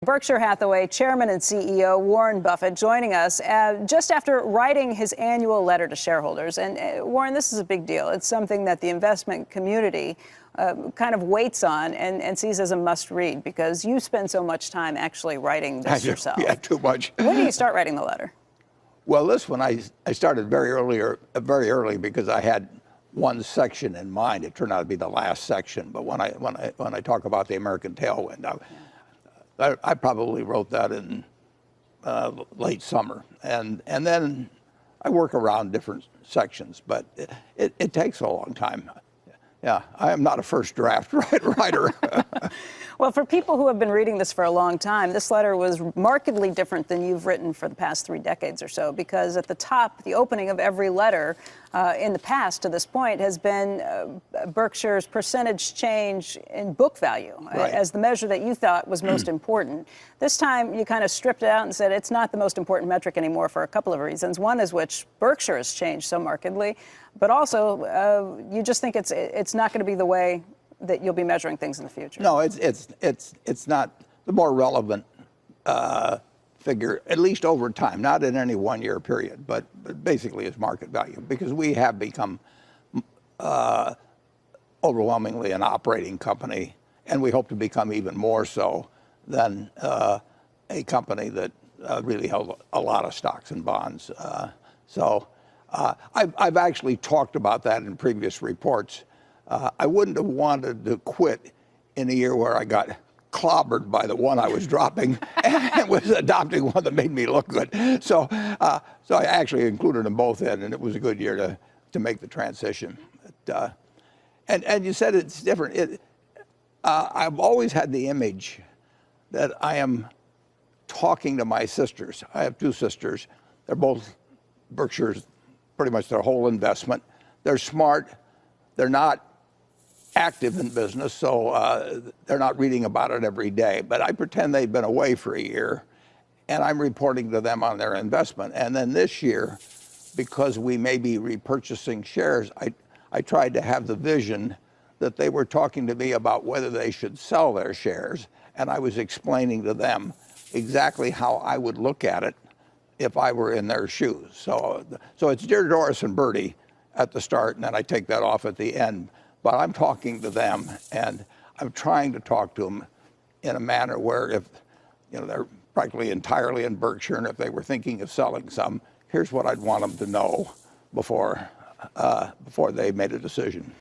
Berkshire Hathaway Chairman and CEO Warren Buffett joining us just after writing his annual letter to shareholders. And Warren, this is a big deal. It's something that the investment community kind of waits on and sees as a must read because you spend so much time actually writing this yourself. Yeah, too much. When did you start writing the letter? Well, this one I started very early because I had one section in mind. It turned out to be the last section. But when I talk about the American tailwind, I probably wrote that in late summer, and then I work around different sections, but it takes a long time. Yeah, I am not a first draft writer. Well, for people who have been reading this for a long time, this letter was markedly different than you've written for the past 3 decades or so, because at the top, the opening of every letter in the past to this point has been Berkshire's percentage change in book value as the measure that you thought was most important. This time, you kind of stripped it out and said it's not the most important metric anymore for a couple of reasons. One is which Berkshire has changed so markedly, but also you just think it's not going to be the way that you'll be measuring things in the future. No, it's not the more relevant figure, at least over time, not in any 1-year period, but basically it's market value, because we have become overwhelmingly an operating company, and we hope to become even more so than a company that really held a lot of stocks and bonds. I've actually talked about that in previous reports. I wouldn't have wanted to quit in a year where I got clobbered by the one I was dropping and was adopting one that made me look good. So I actually included them both in, and it was a good year to make the transition. And you said it's different. I've always had the image that I am talking to my sisters. I have 2 sisters. They're both Berkshire's, pretty much their whole investment. They're smart. They're not active in business, so they're not reading about it every day. But I pretend they've been away for a year, and I'm reporting to them on their investment. And then this year, because we may be repurchasing shares, I tried to have the vision that they were talking to me about whether they should sell their shares, and I was explaining to them exactly how I would look at it if I were in their shoes. So it's Dear Doris and Bertie at the start, and then I take that off at the end. But I'm talking to them, and I'm trying to talk to them in a manner where if they're practically entirely in Berkshire, and if they were thinking of selling some, here's what I'd want them to know before they made a decision.